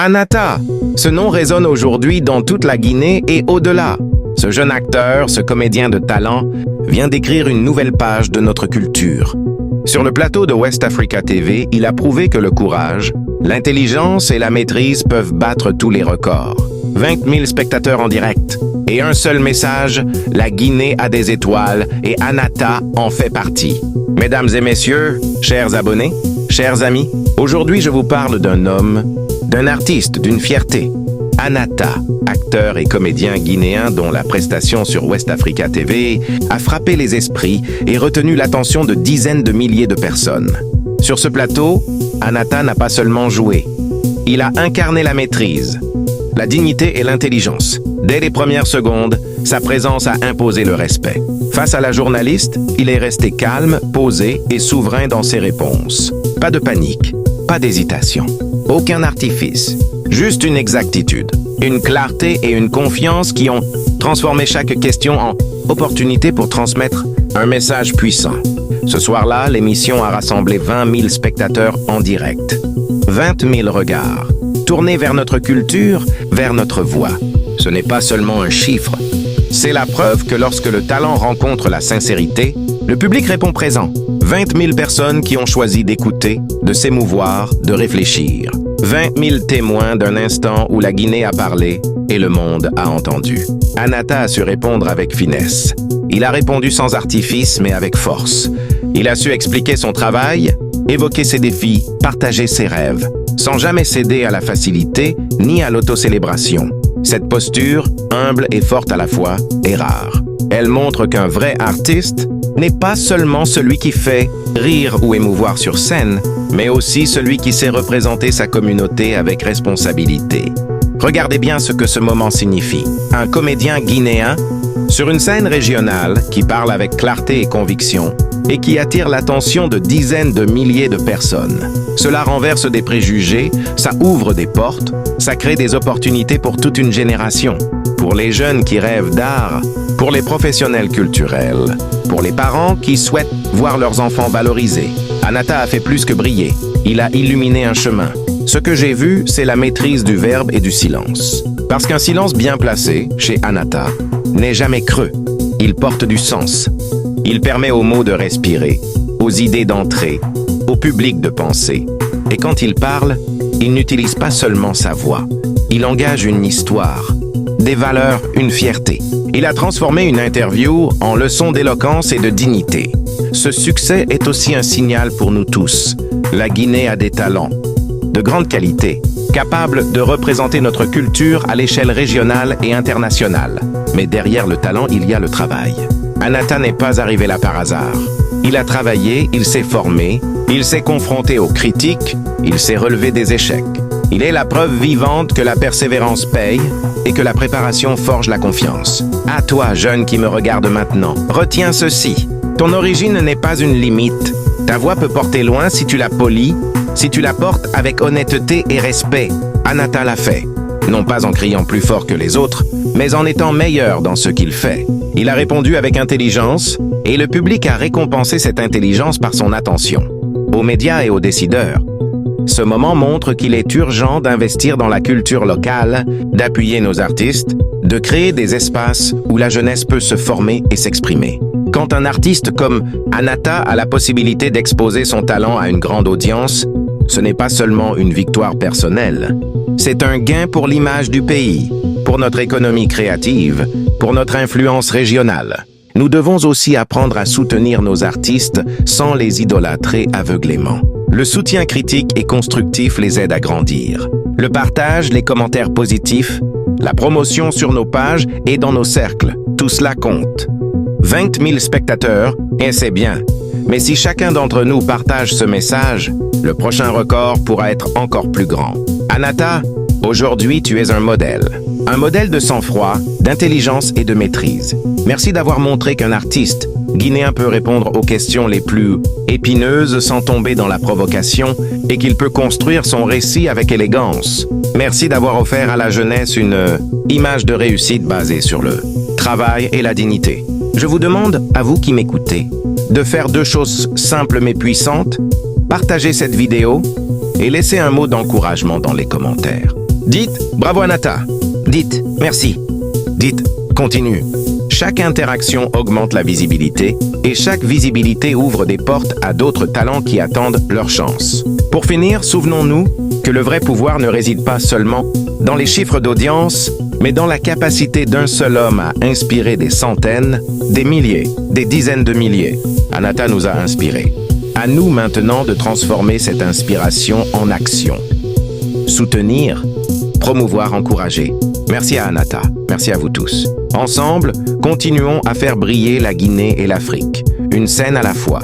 Anata, ce nom résonne aujourd'hui dans toute la Guinée et au-delà. Ce jeune acteur, ce comédien de talent, vient d'écrire une nouvelle page de notre culture. Sur le plateau de West Africa TV, il a prouvé que le courage, l'intelligence et la maîtrise peuvent battre tous les records. 20 000 spectateurs en direct. Et un seul message, la Guinée a des étoiles et Anata en fait partie. Mesdames et messieurs, chers abonnés, chers amis, aujourd'hui je vous parle d'un homme, d'un artiste, d'une fierté. Anata, acteur et comédien guinéen dont la prestation sur West Africa TV a frappé les esprits et retenu l'attention de dizaines de milliers de personnes. Sur ce plateau, Anata n'a pas seulement joué, il a incarné la maîtrise, la dignité et l'intelligence. Dès les premières secondes, sa présence a imposé le respect. Face à la journaliste, il est resté calme, posé et souverain dans ses réponses. Pas de panique, pas d'hésitation, aucun artifice, juste une exactitude, une clarté et une confiance qui ont transformé chaque question en opportunité pour transmettre un message puissant. Ce soir-là, l'émission a rassemblé 20 000 spectateurs en direct. 20 000 regards, tournés vers notre culture, vers notre voix. Ce n'est pas seulement un chiffre, c'est la preuve que lorsque le talent rencontre la sincérité, le public répond présent. 20 000 personnes qui ont choisi d'écouter, de s'émouvoir, de réfléchir. 20 000 témoins d'un instant où la Guinée a parlé et le monde a entendu. Anata a su répondre avec finesse. Il a répondu sans artifice mais avec force. Il a su expliquer son travail, évoquer ses défis, partager ses rêves, sans jamais céder à la facilité ni à l'autocélébration. Cette posture, humble et forte à la fois, est rare. Elle montre qu'un vrai artiste n'est pas seulement celui qui fait rire ou émouvoir sur scène, mais aussi celui qui sait représenter sa communauté avec responsabilité. Regardez bien ce que ce moment signifie. Un comédien guinéen sur une scène régionale qui parle avec clarté et conviction et qui attire l'attention de dizaines de milliers de personnes. Cela renverse des préjugés, ça ouvre des portes, ça crée des opportunités pour toute une génération. Pour les jeunes qui rêvent d'art, pour les professionnels culturels, pour les parents qui souhaitent voir leurs enfants valorisés. Anata a fait plus que briller, il a illuminé un chemin. Ce que j'ai vu, c'est la maîtrise du verbe et du silence. Parce qu'un silence bien placé, chez Anata, n'est jamais creux. Il porte du sens. Il permet aux mots de respirer, aux idées d'entrer, au public de penser. Et quand il parle, il n'utilise pas seulement sa voix. Il engage une histoire, des valeurs, une fierté. Il a transformé une interview en leçon d'éloquence et de dignité. Ce succès est aussi un signal pour nous tous. La Guinée a des talents, de grande qualité, capables de représenter notre culture à l'échelle régionale et internationale. Mais derrière le talent, il y a le travail. Anata n'est pas arrivé là par hasard. Il a travaillé, il s'est formé, il s'est confronté aux critiques, il s'est relevé des échecs. Il est la preuve vivante que la persévérance paye et que la préparation forge la confiance. À toi, jeune qui me regarde maintenant, retiens ceci. Ton origine n'est pas une limite. Ta voix peut porter loin si tu la polis, si tu la portes avec honnêteté et respect. Anata l'a fait. Non pas en criant plus fort que les autres, mais en étant meilleur dans ce qu'il fait. Il a répondu avec intelligence et le public a récompensé cette intelligence par son attention. Aux médias et aux décideurs, ce moment montre qu'il est urgent d'investir dans la culture locale, d'appuyer nos artistes, de créer des espaces où la jeunesse peut se former et s'exprimer. Quand un artiste comme Anata a la possibilité d'exposer son talent à une grande audience, ce n'est pas seulement une victoire personnelle, c'est un gain pour l'image du pays, pour notre économie créative, pour notre influence régionale. Nous devons aussi apprendre à soutenir nos artistes sans les idolâtrer aveuglément. Le soutien critique et constructif les aide à grandir. Le partage, les commentaires positifs, la promotion sur nos pages et dans nos cercles, tout cela compte. 20 000 spectateurs, et c'est bien. Mais si chacun d'entre nous partage ce message, le prochain record pourra être encore plus grand. Anata, aujourd'hui tu es un modèle. Un modèle de sang-froid, d'intelligence et de maîtrise. Merci d'avoir montré qu'un artiste guinéen peut répondre aux questions les plus épineuses sans tomber dans la provocation et qu'il peut construire son récit avec élégance. Merci d'avoir offert à la jeunesse une image de réussite basée sur le travail et la dignité. Je vous demande, à vous qui m'écoutez, de faire 2 choses simples mais puissantes. Partagez cette vidéo et laissez un mot d'encouragement dans les commentaires. Dites « Bravo Anata ». Dites « Merci ». Dites « Continue ». Chaque interaction augmente la visibilité et chaque visibilité ouvre des portes à d'autres talents qui attendent leur chance. Pour finir, souvenons-nous que le vrai pouvoir ne réside pas seulement dans les chiffres d'audience, mais dans la capacité d'un seul homme à inspirer des centaines, des milliers, des dizaines de milliers. Anata nous a inspirés. À nous maintenant de transformer cette inspiration en action. Soutenir, promouvoir, encourager. Merci à Anata, merci à vous tous. Ensemble, continuons à faire briller la Guinée et l'Afrique, une scène à la fois.